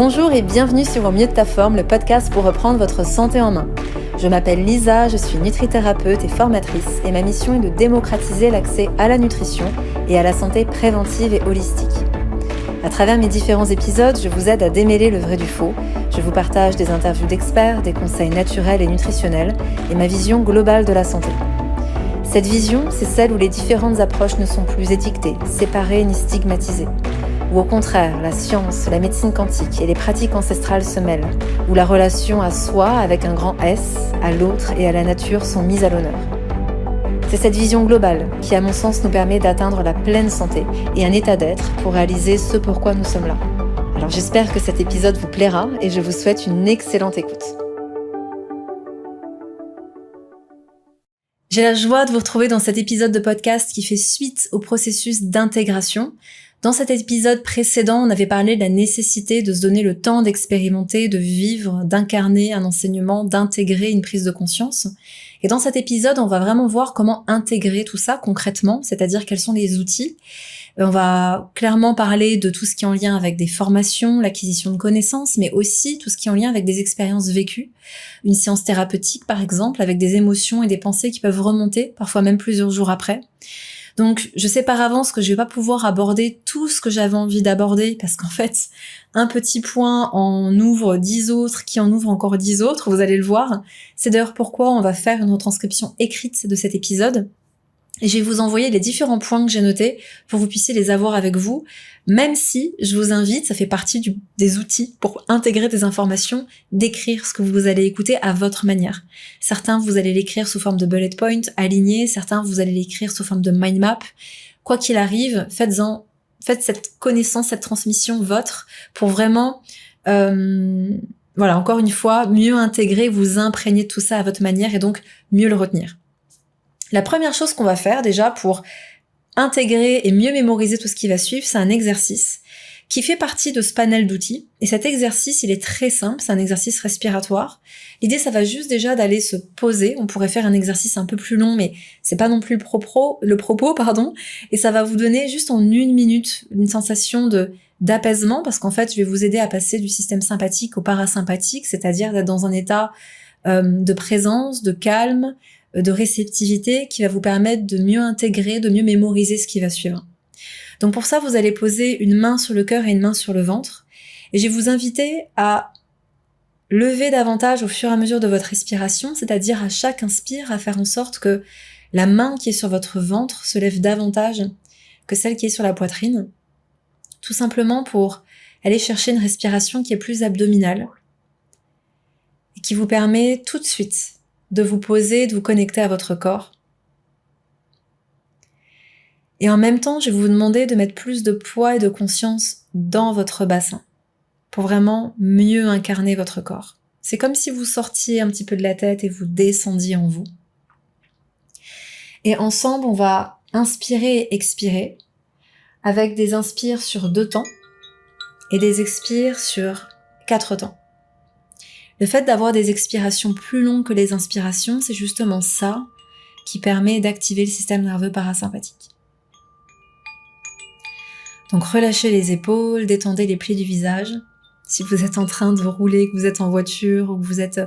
Bonjour et bienvenue sur Au mieux de ta forme, le podcast pour reprendre votre santé en main. Je m'appelle Lisa, je suis nutrithérapeute et formatrice et ma mission est de démocratiser l'accès à la nutrition et à la santé préventive et holistique. À travers mes différents épisodes, je vous aide à démêler le vrai du faux. Je vous partage des interviews d'experts, des conseils naturels et nutritionnels et ma vision globale de la santé. Cette vision, c'est celle où les différentes approches ne sont plus étiquetées, séparées ni stigmatisées. Où au contraire, la science, la médecine quantique et les pratiques ancestrales se mêlent, où la relation à soi avec un grand S, à l'autre et à la nature sont mises à l'honneur. C'est cette vision globale qui, à mon sens, nous permet d'atteindre la pleine santé et un état d'être pour réaliser ce pourquoi nous sommes là. Alors j'espère que cet épisode vous plaira et je vous souhaite une excellente écoute. J'ai la joie de vous retrouver dans cet épisode de podcast qui fait suite au processus d'intégration. Dans cet épisode précédent, on avait parlé de la nécessité de se donner le temps d'expérimenter, de vivre, d'incarner un enseignement, d'intégrer une prise de conscience. Et dans cet épisode, on va vraiment voir comment intégrer tout ça concrètement, c'est-à-dire quels sont les outils. On va clairement parler de tout ce qui est en lien avec des formations, l'acquisition de connaissances, mais aussi tout ce qui est en lien avec des expériences vécues. Une séance thérapeutique, par exemple, avec des émotions et des pensées qui peuvent remonter, parfois même plusieurs jours après. Donc, je sais par avance que je vais pas pouvoir aborder tout ce que j'avais envie d'aborder parce qu'en fait, un petit point en ouvre 10 autres, qui en ouvre encore 10 autres, vous allez le voir. C'est d'ailleurs pourquoi on va faire une retranscription écrite de cet épisode. Et je vais vous envoyer les différents points que j'ai notés pour que vous puissiez les avoir avec vous, même si je vous invite, ça fait partie des outils pour intégrer des informations, d'écrire ce que vous allez écouter à votre manière. Certains, vous allez l'écrire sous forme de bullet point, aligné, certains, vous allez l'écrire sous forme de mind map. Quoi qu'il arrive, faites cette connaissance, cette transmission vôtre pour vraiment, encore une fois, mieux intégrer, vous imprégner de tout ça à votre manière et donc mieux le retenir. La première chose qu'on va faire déjà pour intégrer et mieux mémoriser tout ce qui va suivre, c'est un exercice qui fait partie de ce panel d'outils. Et cet exercice, il est très simple, c'est un exercice respiratoire. L'idée, ça va juste déjà d'aller se poser. On pourrait faire un exercice un peu plus long, mais c'est pas non plus le propos. Et ça va vous donner juste en 1 minute une sensation d'apaisement, parce qu'en fait, je vais vous aider à passer du système sympathique au parasympathique, c'est-à-dire d'être dans un état de présence, de calme, de réceptivité qui va vous permettre de mieux intégrer, de mieux mémoriser ce qui va suivre. Donc pour ça, vous allez poser une main sur le cœur et une main sur le ventre. Et je vais vous inviter à lever davantage au fur et à mesure de votre respiration, c'est-à-dire à chaque inspire, à faire en sorte que la main qui est sur votre ventre se lève davantage que celle qui est sur la poitrine. Tout simplement pour aller chercher une respiration qui est plus abdominale et qui vous permet tout de suite de vous poser, de vous connecter à votre corps. Et en même temps, je vais vous demander de mettre plus de poids et de conscience dans votre bassin pour vraiment mieux incarner votre corps. C'est comme si vous sortiez un petit peu de la tête et vous descendiez en vous. Et ensemble, on va inspirer et expirer avec des inspires sur 2 temps et des expires sur 4 temps. Le fait d'avoir des expirations plus longues que les inspirations, c'est justement ça qui permet d'activer le système nerveux parasympathique. Donc relâchez les épaules, détendez les plis du visage. Si vous êtes en train de rouler, que vous êtes en voiture ou que vous êtes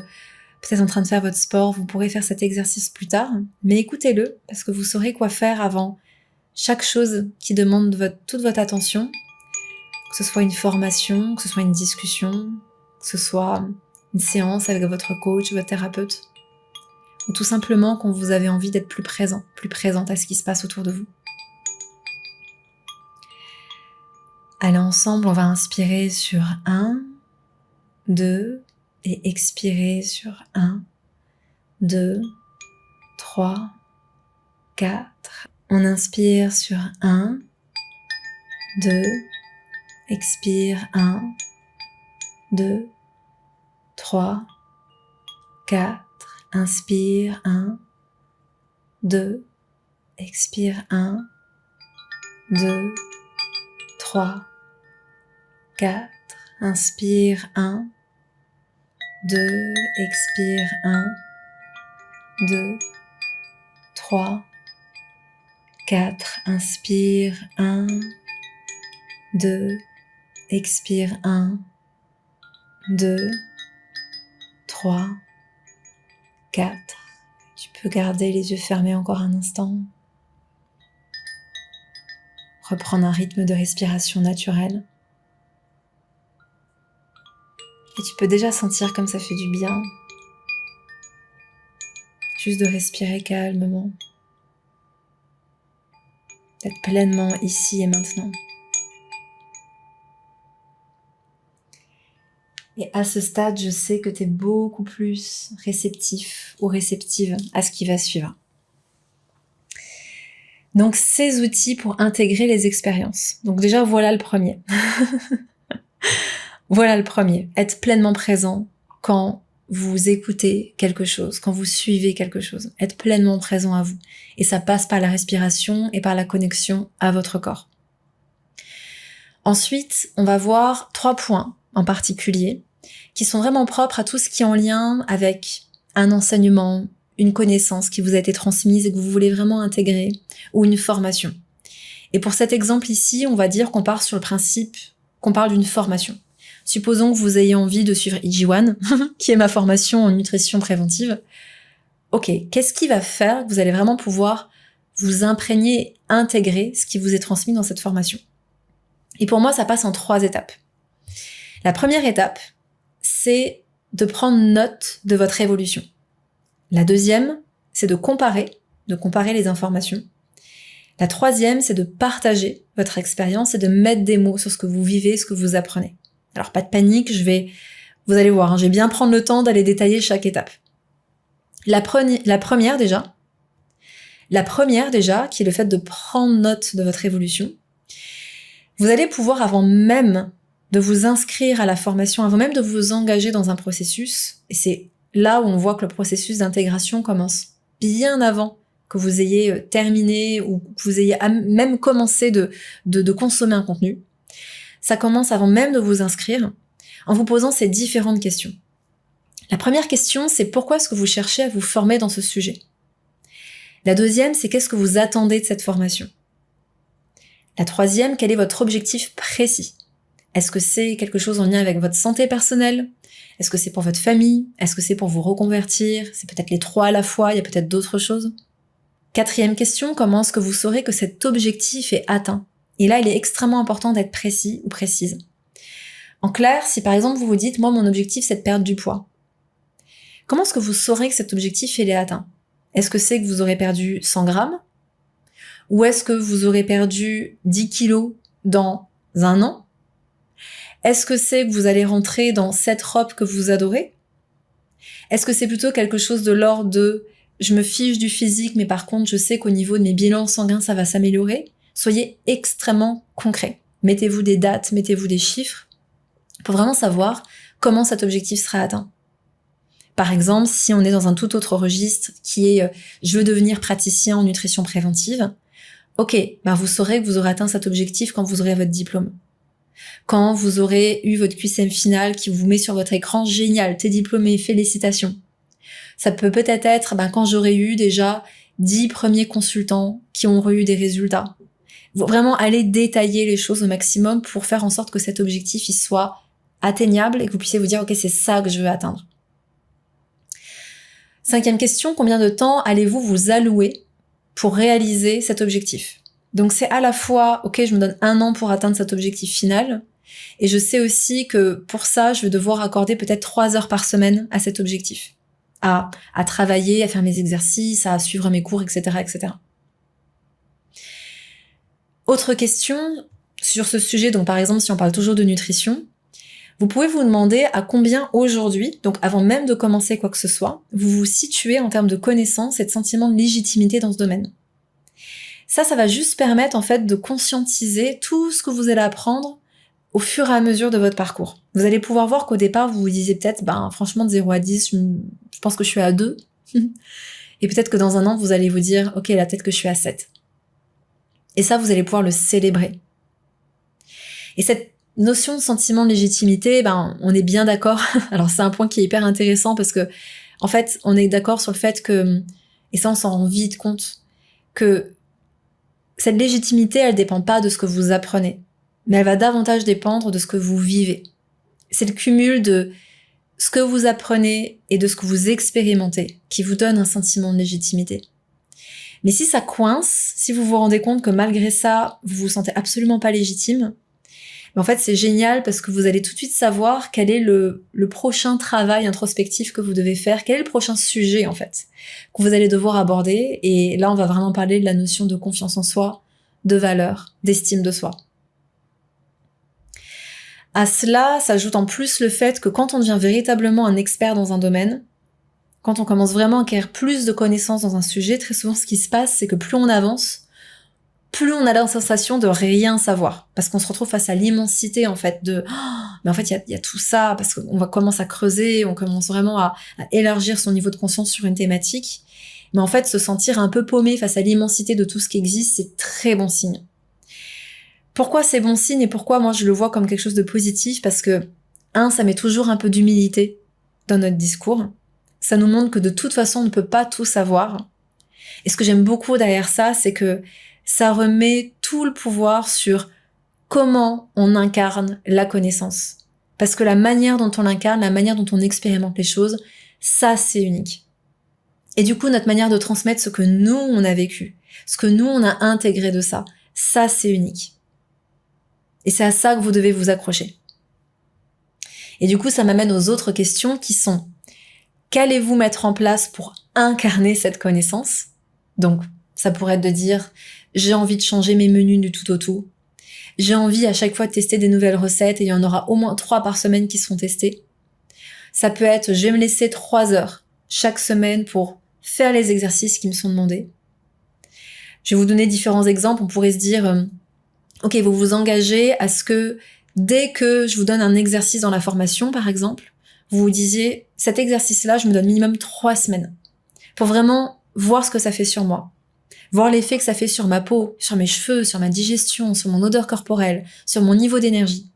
peut-être en train de faire votre sport, vous pourrez faire cet exercice plus tard. Mais écoutez-le parce que vous saurez quoi faire avant chaque chose qui demande toute votre attention. Que ce soit une formation, que ce soit une discussion, que ce soit une séance avec votre coach, votre thérapeute, ou tout simplement quand vous avez envie d'être plus présente à ce qui se passe autour de vous. Allez, ensemble, on va inspirer sur 1, 2, et expirer sur 1, 2, 3, 4. On inspire sur 1, 2, expire 1, 2, 3, 4, inspire 1, 2, expire 1, 2, 3, 4, inspire 1, 2, expire 1, 2, 3, 4, inspire 1, 2, expire 1, 2, 3, 4. Tu peux garder les yeux fermés encore un instant. Reprendre un rythme de respiration naturel. Et tu peux déjà sentir comme ça fait du bien. Juste de respirer calmement. D'être pleinement ici et maintenant. Et à ce stade, je sais que tu es beaucoup plus réceptif ou réceptive à ce qui va suivre. Donc, ces outils pour intégrer les expériences. Donc déjà, voilà le premier. Voilà le premier. Être pleinement présent quand vous écoutez quelque chose, quand vous suivez quelque chose. Être pleinement présent à vous. Et ça passe par la respiration et par la connexion à votre corps. Ensuite, on va voir 3 points en particulier qui sont vraiment propres à tout ce qui est en lien avec un enseignement, une connaissance qui vous a été transmise et que vous voulez vraiment intégrer, ou une formation. Et pour cet exemple ici, on va dire qu'on part sur le principe qu'on parle d'une formation. Supposons que vous ayez envie de suivre IG1, qui est ma formation en nutrition préventive. Ok, qu'est-ce qui va faire que vous allez vraiment pouvoir vous imprégner, intégrer ce qui vous est transmis dans cette formation? Et pour moi, ça passe en 3 étapes. La première étape, c'est de prendre note de votre évolution. La deuxième, c'est de comparer les informations. La troisième, c'est de partager votre expérience et de mettre des mots sur ce que vous vivez, ce que vous apprenez. Alors pas de panique, vous allez voir, je vais bien prendre le temps d'aller détailler chaque étape. La première déjà, qui est le fait de prendre note de votre évolution, vous allez pouvoir, avant même de vous inscrire à la formation, avant même de vous engager dans un processus, et c'est là où on voit que le processus d'intégration commence bien avant que vous ayez terminé ou que vous ayez même commencé de consommer un contenu. Ça commence avant même de vous inscrire, en vous posant ces différentes questions. La première question, c'est pourquoi est-ce que vous cherchez à vous former dans ce sujet? La deuxième, c'est qu'est-ce que vous attendez de cette formation? La troisième, quel est votre objectif précis? Est-ce que c'est quelque chose en lien avec votre santé personnelle? Est-ce que c'est pour votre famille? Est-ce que c'est pour vous reconvertir? C'est peut-être les 3 à la fois, il y a peut-être d'autres choses. Quatrième question, comment est-ce que vous saurez que cet objectif est atteint? Et là, il est extrêmement important d'être précis ou précise. En clair, si par exemple vous vous dites, moi mon objectif c'est de perdre du poids. Comment est-ce que vous saurez que cet objectif il est atteint? Est-ce que c'est que vous aurez perdu 100 grammes? Ou est-ce que vous aurez perdu 10 kilos dans un an? Est-ce que c'est que vous allez rentrer dans cette robe que vous adorez? Est-ce que c'est plutôt quelque chose de l'ordre de je me fiche du physique, mais par contre je sais qu'au niveau de mes bilans sanguins ça va s'améliorer? Soyez extrêmement concret. Mettez-vous des dates, mettez-vous des chiffres pour vraiment savoir comment cet objectif sera atteint. Par exemple, si on est dans un tout autre registre qui est je veux devenir praticien en nutrition préventive, ok, vous saurez que vous aurez atteint cet objectif quand vous aurez votre diplôme. Quand vous aurez eu votre QCM final qui vous met sur votre écran, génial, t'es diplômé, félicitations. Ça peut peut-être être quand j'aurai eu déjà 10 premiers consultants qui ont eu des résultats. Vraiment aller détailler les choses au maximum pour faire en sorte que cet objectif il soit atteignable et que vous puissiez vous dire ok, c'est ça que je veux atteindre. 5e question, combien de temps allez-vous vous allouer pour réaliser cet objectif? Donc c'est à la fois, ok, je me donne 1 an pour atteindre cet objectif final, et je sais aussi que pour ça, je vais devoir accorder peut-être 3 heures par semaine à cet objectif. À travailler, à faire mes exercices, à suivre mes cours, etc., etc. Autre question sur ce sujet, donc par exemple, si on parle toujours de nutrition, vous pouvez vous demander à combien aujourd'hui, donc avant même de commencer quoi que ce soit, vous vous situez en termes de connaissances et de sentiment de légitimité dans ce domaine. Ça va juste permettre en fait de conscientiser tout ce que vous allez apprendre au fur et à mesure de votre parcours. Vous allez pouvoir voir qu'au départ, vous vous disiez peut-être, franchement, de 0 à 10, je pense que je suis à 2. Et peut-être que dans 1 an, vous allez vous dire, ok, là, peut-être que je suis à 7. Et ça, vous allez pouvoir le célébrer. Et cette notion de sentiment de légitimité, on est bien d'accord. Alors, c'est un point qui est hyper intéressant parce que, en fait, on est d'accord sur le fait que, et ça, on s'en rend vite compte, que cette légitimité, elle dépend pas de ce que vous apprenez, mais elle va davantage dépendre de ce que vous vivez. c'est le cumul de ce que vous apprenez et de ce que vous expérimentez qui vous donne un sentiment de légitimité. Mais si ça coince, si vous vous rendez compte que malgré ça, vous vous sentez absolument pas légitime, en fait, c'est génial parce que vous allez tout de suite savoir quel est le prochain travail introspectif que vous devez faire, quel est le prochain sujet, en fait, que vous allez devoir aborder. Et là, on va vraiment parler de la notion de confiance en soi, de valeur, d'estime de soi. À cela s'ajoute en plus le fait que quand on devient véritablement un expert dans un domaine, quand on commence vraiment à acquérir plus de connaissances dans un sujet, très souvent ce qui se passe, c'est que plus on avance, plus on a la sensation de rien savoir. Parce qu'on se retrouve face à l'immensité, en fait, de mais en fait, il y a tout ça, parce qu'on commence à creuser, on commence vraiment à élargir son niveau de conscience sur une thématique. Mais en fait, se sentir un peu paumé face à l'immensité de tout ce qui existe, c'est très bon signe. Pourquoi c'est bon signe et pourquoi moi je le vois comme quelque chose de positif? Parce que, ça met toujours un peu d'humilité dans notre discours. Ça nous montre que de toute façon, on ne peut pas tout savoir. Et ce que j'aime beaucoup derrière ça, c'est que ça remet tout le pouvoir sur comment on incarne la connaissance. Parce que la manière dont on l'incarne, la manière dont on expérimente les choses, ça c'est unique. Et du coup, notre manière de transmettre ce que nous on a vécu, ce que nous on a intégré de ça c'est unique. Et c'est à ça que vous devez vous accrocher. Et du coup, ça m'amène aux autres questions qui sont: qu'allez-vous mettre en place pour incarner cette connaissance? Donc, ça pourrait être de dire: j'ai envie de changer mes menus du tout au tout. J'ai envie à chaque fois de tester des nouvelles recettes et il y en aura au moins 3 par semaine qui seront testées. Ça peut être: je vais me laisser 3 heures chaque semaine pour faire les exercices qui me sont demandés. Je vais vous donner différents exemples. On pourrait se dire, ok, vous vous engagez à ce que dès que je vous donne un exercice dans la formation, par exemple, vous vous disiez: cet exercice-là, je me donne minimum 3 semaines pour vraiment voir ce que ça fait sur moi. Voir l'effet que ça fait sur ma peau, sur mes cheveux, sur ma digestion, sur mon odeur corporelle, sur mon niveau d'énergie.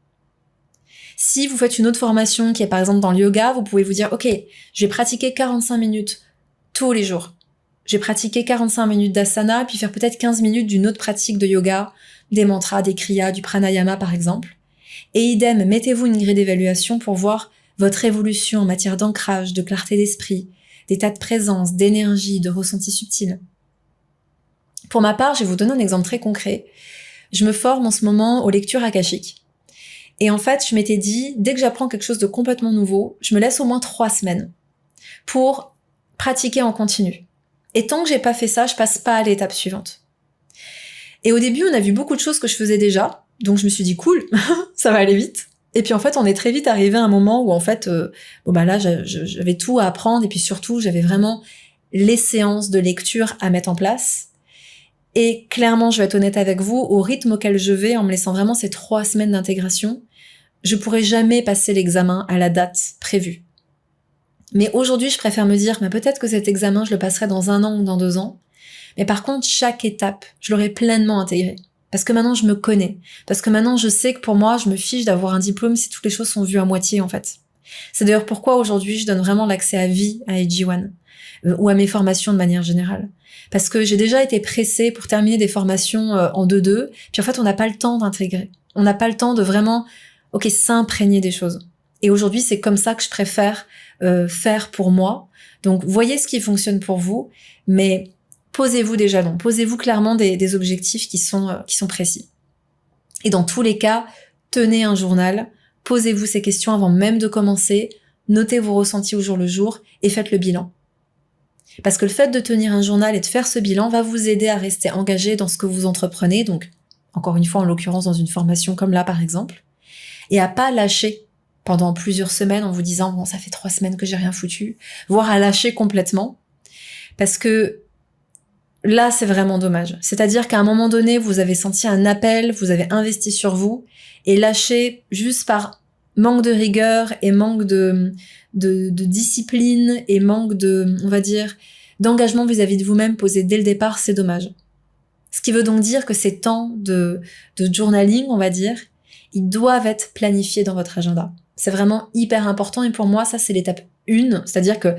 Si vous faites une autre formation qui est par exemple dans le yoga, vous pouvez vous dire: ok, je vais pratiquer 45 minutes tous les jours. Je vais pratiquer 45 minutes d'asana, puis faire peut-être 15 minutes d'une autre pratique de yoga, des mantras, des kriyas, du pranayama par exemple. Et idem, mettez-vous une grille d'évaluation pour voir votre évolution en matière d'ancrage, de clarté d'esprit, d'état de présence, d'énergie, de ressenti subtil. Pour ma part, je vais vous donner un exemple très concret. Je me forme en ce moment aux lectures akashiques. Et en fait, je m'étais dit, dès que j'apprends quelque chose de complètement nouveau, je me laisse au moins 3 semaines pour pratiquer en continu. Et tant que j'ai pas fait ça, je passe pas à l'étape suivante. Et au début, on a vu beaucoup de choses que je faisais déjà, donc je me suis dit cool, ça va aller vite. Et puis en fait, on est très vite arrivé à un moment où en fait, là, j'avais tout à apprendre et puis surtout, j'avais vraiment les séances de lecture à mettre en place. Et clairement, je vais être honnête avec vous, au rythme auquel je vais, en me laissant vraiment ces 3 semaines d'intégration, je pourrais jamais passer l'examen à la date prévue. Mais aujourd'hui, je préfère me dire, peut-être que cet examen, je le passerai dans 1 an ou dans 2 ans. Mais par contre, chaque étape, je l'aurai pleinement intégrée. Parce que maintenant, je me connais. Parce que maintenant, je sais que pour moi, je me fiche d'avoir un diplôme si toutes les choses sont vues à moitié, en fait. C'est d'ailleurs pourquoi aujourd'hui, je donne vraiment l'accès à vie à AG1, ou à mes formations de manière générale. Parce que j'ai déjà été pressée pour terminer des formations en 2-2, puis en fait, on n'a pas le temps d'intégrer. On n'a pas le temps de vraiment, s'imprégner des choses. Et aujourd'hui, c'est comme ça que je préfère faire pour moi. Donc, voyez ce qui fonctionne pour vous, mais posez-vous des jalons, posez-vous clairement des objectifs qui sont précis. Et dans tous les cas, tenez un journal, posez-vous ces questions avant même de commencer, notez vos ressentis au jour le jour et faites le bilan. Parce que le fait de tenir un journal et de faire ce bilan va vous aider à rester engagé dans ce que vous entreprenez, donc encore une fois en l'occurrence dans une formation comme là par exemple, et à pas lâcher pendant plusieurs semaines en vous disant bon ça fait 3 semaines que j'ai rien foutu, voire à lâcher complètement, parce que là c'est vraiment dommage. C'est-à-dire qu'à un moment donné vous avez senti un appel, vous avez investi sur vous, et lâcher juste par manque de rigueur et manque de discipline et manque de, on va dire, d'engagement vis-à-vis de vous-même posé dès le départ, c'est dommage. Ce qui veut donc dire que ces temps de journaling, on va dire, ils doivent être planifiés dans votre agenda. C'est vraiment hyper important et pour moi, ça c'est l'étape 1, c'est-à-dire que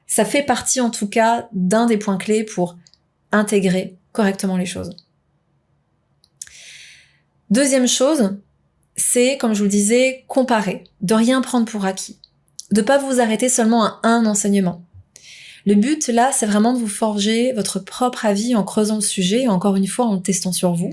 ça fait partie en tout cas d'un des points clés pour intégrer correctement les choses. Deuxième chose, c'est, comme je vous le disais, comparer, de rien prendre pour acquis, de pas vous arrêter seulement à un enseignement. Le but, là, c'est vraiment de vous forger votre propre avis en creusant le sujet et encore une fois en le testant sur vous.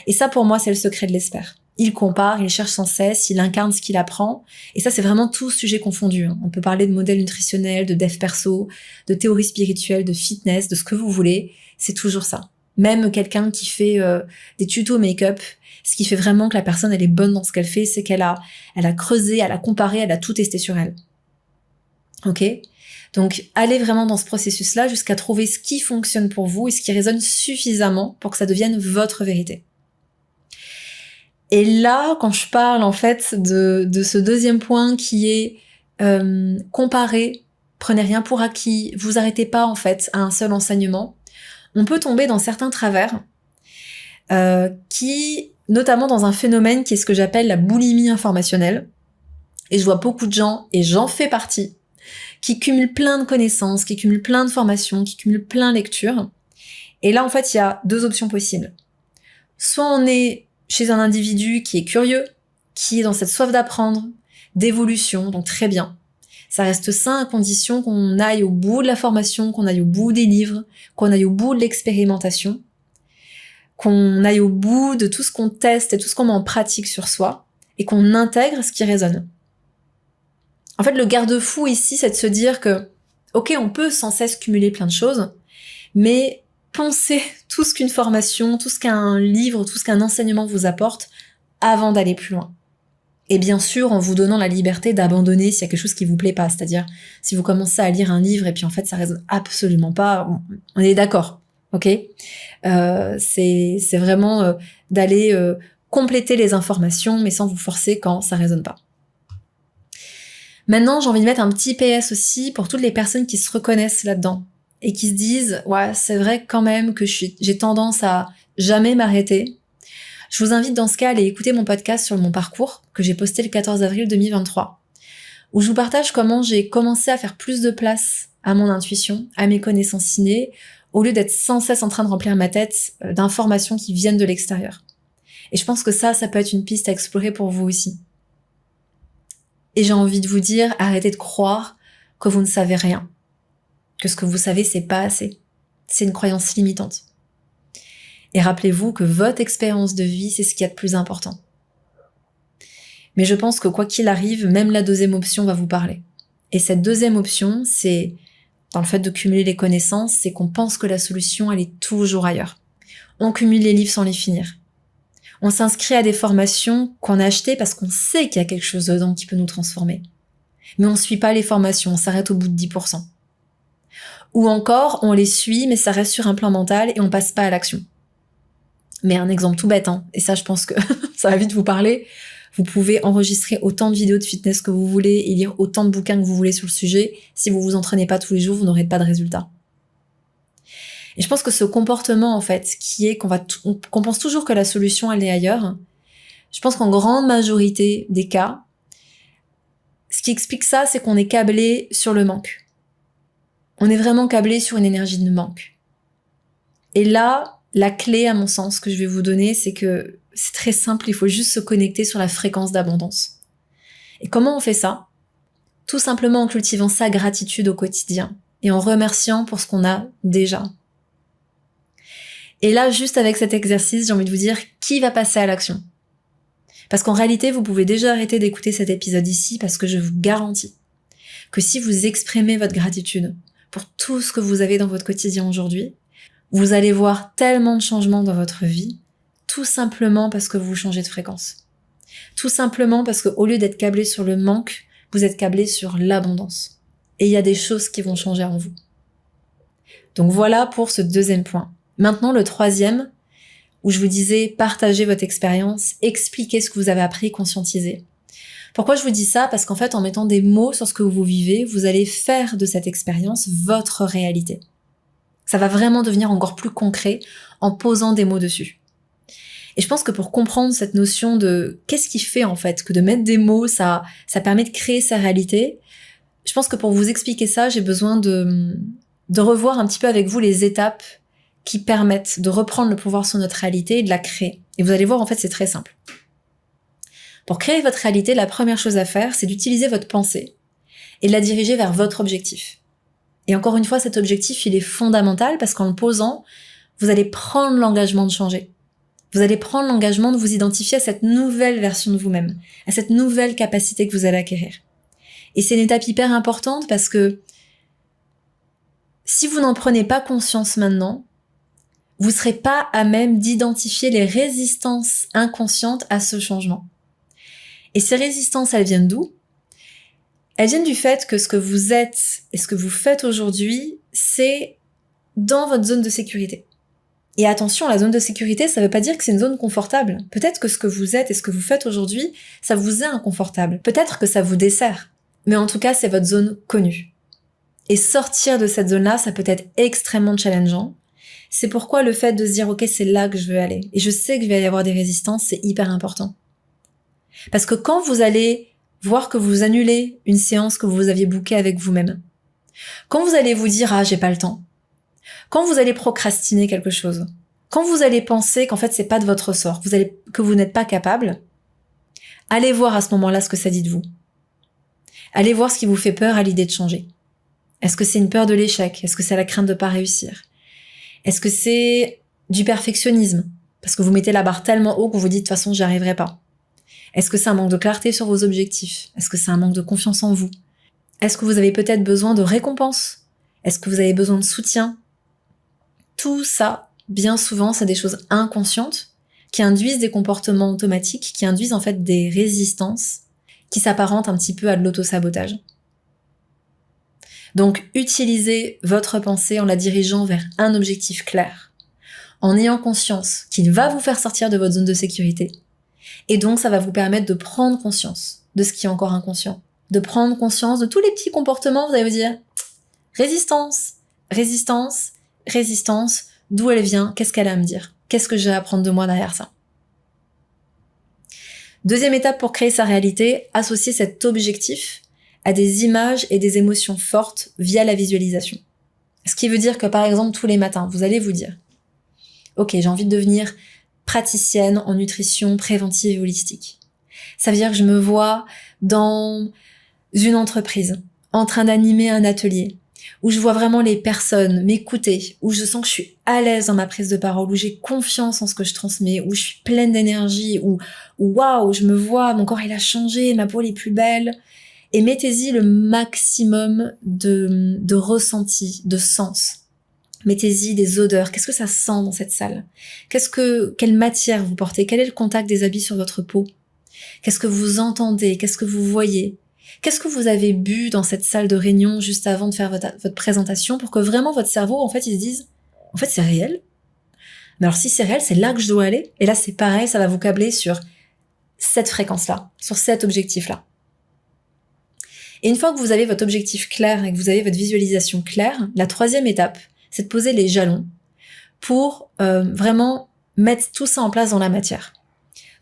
Et ça, pour moi, c'est le secret de l'expert. Il compare, il cherche sans cesse, il incarne ce qu'il apprend. Et ça, c'est vraiment tout sujet confondu. On peut parler de modèle nutritionnel, de dev perso, de théorie spirituelle, de fitness, de ce que vous voulez. C'est toujours ça. Même quelqu'un qui fait des tutos make-up, ce qui fait vraiment que la personne, elle est bonne dans ce qu'elle fait, c'est qu'elle a creusé, elle a comparé, elle a tout testé sur elle. Ok ? Donc, allez vraiment dans ce processus-là jusqu'à trouver ce qui fonctionne pour vous et ce qui résonne suffisamment pour que ça devienne votre vérité. Et là, quand je parle en fait de ce deuxième point qui est comparer, prenez rien pour acquis, vous arrêtez pas en fait à un seul enseignement, on peut tomber dans certains travers qui, notamment dans un phénomène qui est ce que j'appelle la boulimie informationnelle. Et je vois beaucoup de gens, et j'en fais partie, qui cumulent plein de connaissances, qui cumulent plein de formations, qui cumulent plein de lectures. Et là, en fait, il y a deux options possibles. Soit on est chez un individu qui est curieux, qui est dans cette soif d'apprendre, d'évolution, donc très bien. Ça reste sain à condition qu'on aille au bout de la formation, qu'on aille au bout des livres, qu'on aille au bout de l'expérimentation, qu'on aille au bout de tout ce qu'on teste et tout ce qu'on met en pratique sur soi, et qu'on intègre ce qui résonne. En fait, le garde-fou ici, c'est de se dire que, ok, on peut sans cesse cumuler plein de choses, mais pensez tout ce qu'une formation, tout ce qu'un livre, tout ce qu'un enseignement vous apporte avant d'aller plus loin. Et bien sûr, en vous donnant la liberté d'abandonner s'il y a quelque chose qui vous plaît pas. C'est-à-dire, si vous commencez à lire un livre et puis en fait ça résonne absolument pas, on est d'accord, ok ? C'est vraiment d'aller compléter les informations, mais sans vous forcer quand ça résonne pas. Maintenant, j'ai envie de mettre un petit PS aussi pour toutes les personnes qui se reconnaissent là-dedans et qui se disent « Ouais, c'est vrai quand même que j'ai tendance à jamais m'arrêter ». Je vous invite dans ce cas à aller écouter mon podcast sur mon parcours que j'ai posté le 14 avril 2023, où je vous partage comment j'ai commencé à faire plus de place à mon intuition, à mes connaissances innées, au lieu d'être sans cesse en train de remplir ma tête d'informations qui viennent de l'extérieur. Et je pense que ça peut être une piste à explorer pour vous aussi. Et j'ai envie de vous dire, arrêtez de croire que vous ne savez rien. Que ce que vous savez, c'est pas assez. C'est une croyance limitante. Et rappelez-vous que votre expérience de vie, c'est ce qu'il y a de plus important. Mais je pense que quoi qu'il arrive, même la deuxième option va vous parler. Et cette deuxième option, c'est, dans le fait de cumuler les connaissances, c'est qu'on pense que la solution, elle est toujours ailleurs. On cumule les livres sans les finir. On s'inscrit à des formations qu'on a achetées parce qu'on sait qu'il y a quelque chose dedans qui peut nous transformer. Mais on ne suit pas les formations, on s'arrête au bout de 10%. Ou encore, on les suit, mais ça reste sur un plan mental et on passe pas à l'action. Mais un exemple tout bête, et ça je pense que ça va vite vous parler, vous pouvez enregistrer autant de vidéos de fitness que vous voulez et lire autant de bouquins que vous voulez sur le sujet. Si vous vous entraînez pas tous les jours, vous n'aurez pas de résultat. Et je pense que ce comportement, en fait, qui est qu'on pense toujours que la solution, elle est ailleurs, je pense qu'en grande majorité des cas, ce qui explique ça, c'est qu'on est câblé sur le manque. On est vraiment câblé sur une énergie de manque. Et là, la clé, à mon sens, que je vais vous donner, c'est que c'est très simple, il faut juste se connecter sur la fréquence d'abondance. Et comment on fait ça ? Tout simplement en cultivant sa gratitude au quotidien et en remerciant pour ce qu'on a déjà. Et là, juste avec cet exercice, j'ai envie de vous dire qui va passer à l'action. Parce qu'en réalité, vous pouvez déjà arrêter d'écouter cet épisode ici parce que je vous garantis que si vous exprimez votre gratitude pour tout ce que vous avez dans votre quotidien aujourd'hui, vous allez voir tellement de changements dans votre vie, tout simplement parce que vous changez de fréquence. Tout simplement parce qu'au lieu d'être câblé sur le manque, vous êtes câblé sur l'abondance. Et il y a des choses qui vont changer en vous. Donc voilà pour ce deuxième point. Maintenant, le troisième, où je vous disais partagez votre expérience, expliquez ce que vous avez appris, conscientisez. Pourquoi je vous dis ça ? Parce qu'en fait, en mettant des mots sur ce que vous vivez, vous allez faire de cette expérience votre réalité. Ça va vraiment devenir encore plus concret en posant des mots dessus. Et je pense que pour comprendre cette notion de qu'est-ce qui fait en fait que de mettre des mots, ça permet de créer sa réalité, je pense que pour vous expliquer ça, j'ai besoin de revoir un petit peu avec vous les étapes qui permettent de reprendre le pouvoir sur notre réalité et de la créer. Et vous allez voir, en fait, c'est très simple. Pour créer votre réalité, la première chose à faire, c'est d'utiliser votre pensée et de la diriger vers votre objectif. Et encore une fois, cet objectif, il est fondamental parce qu'en le posant, vous allez prendre l'engagement de changer. Vous allez prendre l'engagement de vous identifier à cette nouvelle version de vous-même, à cette nouvelle capacité que vous allez acquérir. Et c'est une étape hyper importante parce que si vous n'en prenez pas conscience maintenant, vous ne serez pas à même d'identifier les résistances inconscientes à ce changement. Et ces résistances, elles viennent d'où ? Elles viennent du fait que ce que vous êtes et ce que vous faites aujourd'hui, c'est dans votre zone de sécurité. Et attention, la zone de sécurité, ça veut pas dire que c'est une zone confortable. Peut-être que ce que vous êtes et ce que vous faites aujourd'hui, ça vous est inconfortable. Peut-être que ça vous dessert. Mais en tout cas, c'est votre zone connue. Et sortir de cette zone-là, ça peut être extrêmement challengeant. C'est pourquoi le fait de se dire, ok, c'est là que je veux aller. Et je sais qu'il va y avoir des résistances, c'est hyper important. Parce que quand vous allez voir que vous annulez une séance que vous aviez bookée avec vous-même, quand vous allez vous dire, ah, j'ai pas le temps, quand vous allez procrastiner quelque chose, quand vous allez penser qu'en fait c'est pas de votre ressort, que vous n'êtes pas capable, allez voir à ce moment-là ce que ça dit de vous. Allez voir ce qui vous fait peur à l'idée de changer. Est-ce que c'est une peur de l'échec ? Est-ce que c'est la crainte de pas réussir ? Est-ce que c'est du perfectionnisme ? Parce que vous mettez la barre tellement haut que vous vous dites de toute façon j'y arriverai pas. Est-ce que c'est un manque de clarté sur vos objectifs ? Est-ce que c'est un manque de confiance en vous ? Est-ce que vous avez peut-être besoin de récompense ? Est-ce que vous avez besoin de soutien ? Tout ça, bien souvent, c'est des choses inconscientes qui induisent des comportements automatiques, qui induisent en fait des résistances qui s'apparentent un petit peu à de l'autosabotage. Donc, utilisez votre pensée en la dirigeant vers un objectif clair, en ayant conscience qu'il va vous faire sortir de votre zone de sécurité. Et donc, ça va vous permettre de prendre conscience de ce qui est encore inconscient, de prendre conscience de tous les petits comportements, vous allez vous dire résistance, résistance, résistance, d'où elle vient, qu'est-ce qu'elle a à me dire, qu'est-ce que j'ai à apprendre de moi derrière ça. Deuxième étape pour créer sa réalité, associer cet objectif à des images et des émotions fortes via la visualisation. Ce qui veut dire que par exemple tous les matins, vous allez vous dire « Ok, j'ai envie de devenir praticienne en nutrition préventive et holistique. » Ça veut dire que je me vois dans une entreprise, en train d'animer un atelier, où je vois vraiment les personnes m'écouter, où je sens que je suis à l'aise dans ma prise de parole, où j'ai confiance en ce que je transmets, où je suis pleine d'énergie, où waouh, je me vois, mon corps il a changé, ma peau elle est plus belle. Et mettez-y le maximum de ressenti, de sens. Mettez-y des odeurs. Qu'est-ce que ça sent dans cette salle ? Quelle matière vous portez ? Quel est le contact des habits sur votre peau ? Qu'est-ce que vous entendez ? Qu'est-ce que vous voyez ? Qu'est-ce que vous avez bu dans cette salle de réunion juste avant de faire votre présentation pour que vraiment votre cerveau, en fait, il se dise « En fait, c'est réel ?» Mais alors si c'est réel, c'est là que je dois aller. Et là, c'est pareil, ça va vous câbler sur cette fréquence-là, sur cet objectif-là. Et une fois que vous avez votre objectif clair et que vous avez votre visualisation claire, la troisième étape, c'est de poser les jalons pour vraiment mettre tout ça en place dans la matière.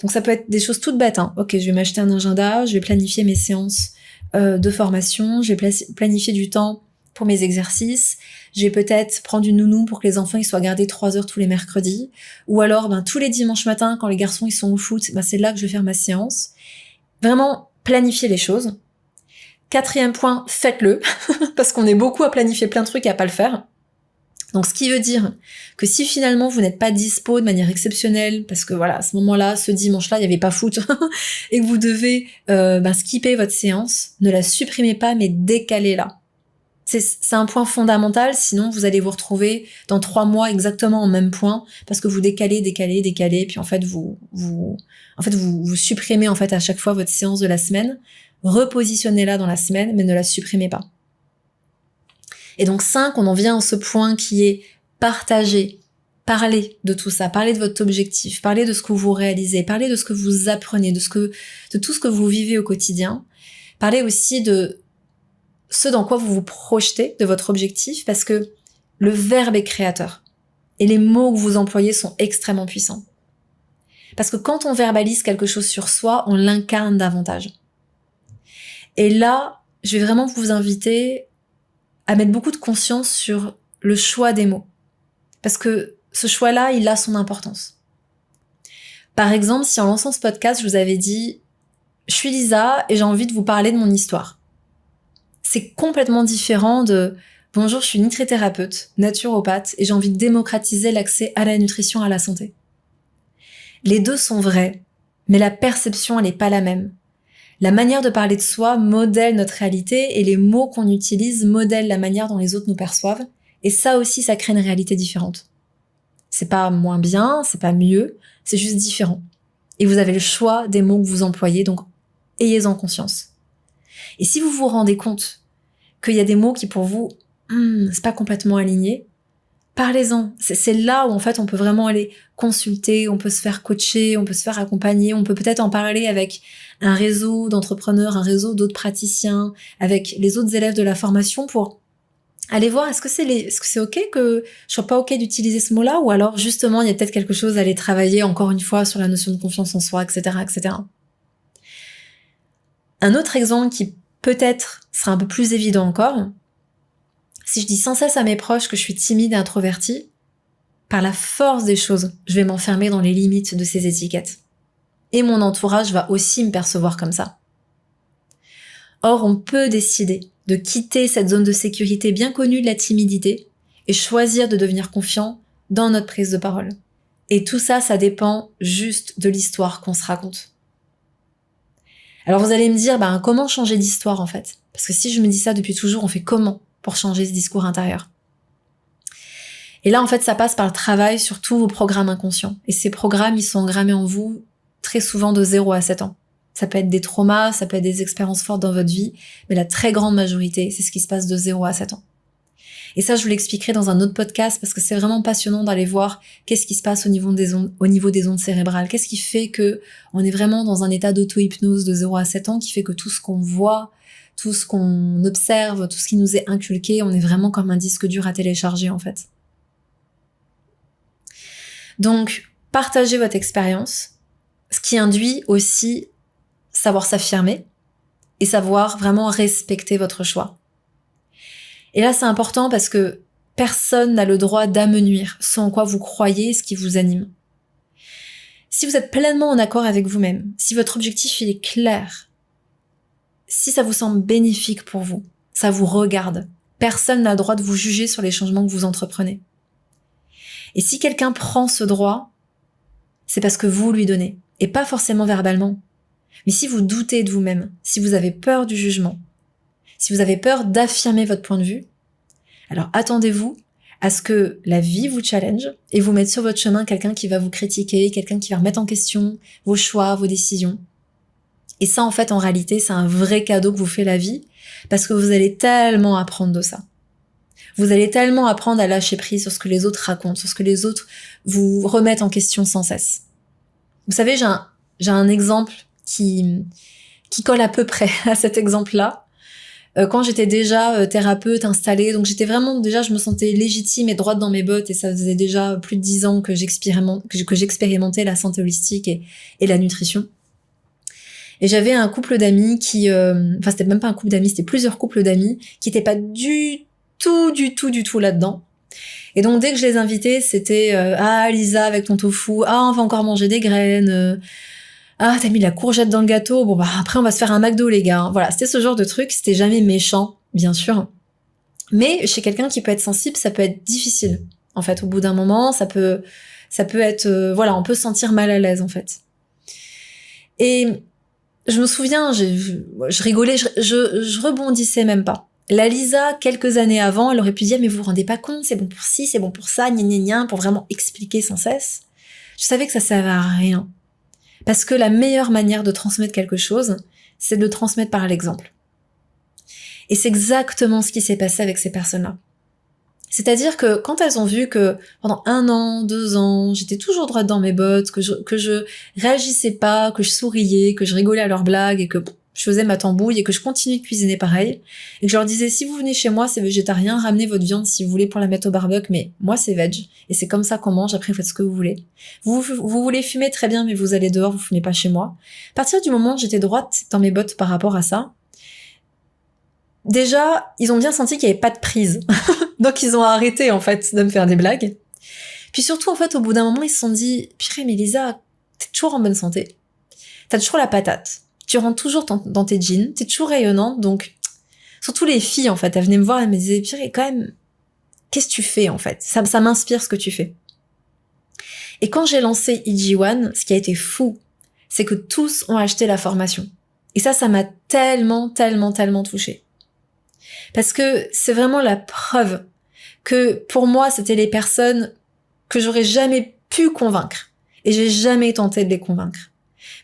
Donc ça peut être des choses toutes bêtes. Ok, je vais m'acheter un agenda, je vais planifier mes séances de formation, je vais planifier du temps pour mes exercices, je vais peut-être prendre une nounou pour que les enfants ils soient gardés 3 heures tous les mercredis, ou alors tous les dimanches matins quand les garçons ils sont au foot, c'est là que je vais faire ma séance. Vraiment planifier les choses. Quatrième point, faites-le, parce qu'on est beaucoup à planifier plein de trucs et à pas le faire. Donc ce qui veut dire que si finalement vous n'êtes pas dispo de manière exceptionnelle, parce que voilà, à ce moment-là, ce dimanche-là, il n'y avait pas foot, et que vous devez skipper votre séance, ne la supprimez pas, mais décalez-la. C'est un point fondamental, sinon vous allez vous retrouver dans 3 mois exactement au même point, parce que vous décalez, puis en fait vous supprimez en fait à chaque fois votre séance de la semaine. Repositionnez-la dans la semaine, mais ne la supprimez pas. Et donc 5, on en vient à ce point qui est partager, parler de tout ça, parler de votre objectif, parler de ce que vous réalisez, parler de ce que vous apprenez, de tout ce que vous vivez au quotidien. Parler aussi de ce dans quoi vous vous projetez, de votre objectif, parce que le verbe est créateur. Et les mots que vous employez sont extrêmement puissants. Parce que quand on verbalise quelque chose sur soi, on l'incarne davantage. Et là, je vais vraiment vous inviter à mettre beaucoup de conscience sur le choix des mots. Parce que ce choix-là, il a son importance. Par exemple, si en lançant ce podcast, je vous avais dit je suis Lisa et j'ai envie de vous parler de mon histoire. C'est complètement différent de « Bonjour, je suis nutrithérapeute, naturopathe et j'ai envie de démocratiser l'accès à la nutrition, à la santé ». Les deux sont vrais, mais la perception, elle n'est pas la même. La manière de parler de soi modèle notre réalité et les mots qu'on utilise modèlent la manière dont les autres nous perçoivent. Et ça aussi, ça crée une réalité différente. C'est pas moins bien, c'est pas mieux, c'est juste différent. Et vous avez le choix des mots que vous employez, donc ayez-en conscience. Et si vous vous rendez compte qu'il y a des mots qui pour vous, c'est pas complètement aligné, parlez-en. C'est là où en fait on peut vraiment aller consulter, on peut se faire coacher, on peut se faire accompagner, on peut peut-être en parler avec un réseau d'entrepreneurs, un réseau d'autres praticiens, avec les autres élèves de la formation pour aller voir est-ce que c'est ok que je sois pas ok d'utiliser ce mot-là, ou alors justement il y a peut-être quelque chose à aller travailler encore une fois sur la notion de confiance en soi, etc., etc. Un autre exemple qui peut-être sera un peu plus évident encore, si je dis sans cesse à mes proches que je suis timide et introvertie, par la force des choses, je vais m'enfermer dans les limites de ces étiquettes. Et mon entourage va aussi me percevoir comme ça. Or, on peut décider de quitter cette zone de sécurité bien connue de la timidité et choisir de devenir confiant dans notre prise de parole. Et tout ça, ça dépend juste de l'histoire qu'on se raconte. Alors vous allez me dire, comment changer d'histoire en fait ? Parce que si je me dis ça depuis toujours, on fait comment pour changer ce discours intérieur ? Et là, en fait, ça passe par le travail sur tous vos programmes inconscients. Et ces programmes, ils sont engrammés en vous très souvent de 0 à 7 ans. Ça peut être des traumas, ça peut être des expériences fortes dans votre vie, mais la très grande majorité, c'est ce qui se passe de 0 à 7 ans. Et ça, je vous l'expliquerai dans un autre podcast parce que c'est vraiment passionnant d'aller voir qu'est-ce qui se passe au niveau des ondes cérébrales. Qu'est-ce qui fait que on est vraiment dans un état d'auto-hypnose de 0 à 7 ans qui fait que tout ce qu'on voit, tout ce qu'on observe, tout ce qui nous est inculqué, on est vraiment comme un disque dur à télécharger en fait. Donc, partagez votre expérience, ce qui induit aussi savoir s'affirmer et savoir vraiment respecter votre choix. Et là, c'est important parce que personne n'a le droit d'amenuire ce en quoi vous croyez, ce qui vous anime. Si vous êtes pleinement en accord avec vous-même, si votre objectif il est clair, si ça vous semble bénéfique pour vous, ça vous regarde, personne n'a le droit de vous juger sur les changements que vous entreprenez. Et si quelqu'un prend ce droit, c'est parce que vous lui donnez, et pas forcément verbalement. Mais si vous doutez de vous-même, si vous avez peur du jugement, si vous avez peur d'affirmer votre point de vue, alors attendez-vous à ce que la vie vous challenge et vous mette sur votre chemin quelqu'un qui va vous critiquer, quelqu'un qui va remettre en question vos choix, vos décisions. Et ça, en fait, en réalité, c'est un vrai cadeau que vous fait la vie parce que vous allez tellement apprendre de ça. Vous allez tellement apprendre à lâcher prise sur ce que les autres racontent, sur ce que les autres vous remettent en question sans cesse. Vous savez, j'ai un exemple qui colle à peu près à cet exemple-là. Quand j'étais déjà thérapeute installée, donc j'étais vraiment déjà, je me sentais légitime et droite dans mes bottes et ça faisait déjà plus de 10 ans que j'expérimentais la santé holistique et la nutrition. Et j'avais un couple d'amis qui, c'était même pas un couple d'amis, c'était plusieurs couples d'amis qui étaient pas du tout là-dedans. Et donc dès que je les invitais, c'était Lisa avec ton tofu, on va encore manger des graines. T'as mis la courgette dans le gâteau, après on va se faire un McDo les gars. Voilà, c'était ce genre de truc, c'était jamais méchant, bien sûr. Mais chez quelqu'un qui peut être sensible, ça peut être difficile. En fait, au bout d'un moment, ça peut être, on peut se sentir mal à l'aise en fait. Et je me souviens, je rigolais, je rebondissais même pas. La Lisa, quelques années avant, elle aurait pu dire mais vous vous rendez pas compte, c'est bon pour ci, c'est bon pour ça, gna, pour vraiment expliquer sans cesse. Je savais que ça servait à rien. Parce que la meilleure manière de transmettre quelque chose, c'est de le transmettre par l'exemple. Et c'est exactement ce qui s'est passé avec ces personnes-là. C'est-à-dire que quand elles ont vu que pendant 1 an, 2 ans, j'étais toujours droite dans mes bottes, que je réagissais pas, que je souriais, que je rigolais à leurs blagues et que je faisais ma tambouille et que je continuais de cuisiner pareil, et que je leur disais si vous venez chez moi c'est végétarien, ramenez votre viande si vous voulez pour la mettre au barbecue, mais moi c'est veg et c'est comme ça qu'on mange, après vous faites ce que vous voulez. Vous voulez fumer très bien mais vous allez dehors, vous fumez pas chez moi. À partir du moment où j'étais droite dans mes bottes par rapport à ça, déjà ils ont bien senti qu'il y avait pas de prise donc ils ont arrêté en fait de me faire des blagues. Puis surtout en fait au bout d'un moment ils se sont dit purée mais Lisa, t'es toujours en bonne santé, t'as toujours la patate, Tu rentres toujours dans tes jeans, t'es toujours rayonnante, donc surtout les filles en fait, elles venaient me voir, elles me disaient purée quand même, qu'est-ce que tu fais en fait? Ça m'inspire ce que tu fais. Et quand j'ai lancé EG1, ce qui a été fou, c'est que tous ont acheté la formation. Et ça m'a tellement touchée. Parce que c'est vraiment la preuve que pour moi, c'était les personnes que j'aurais jamais pu convaincre. Et j'ai jamais tenté de les convaincre.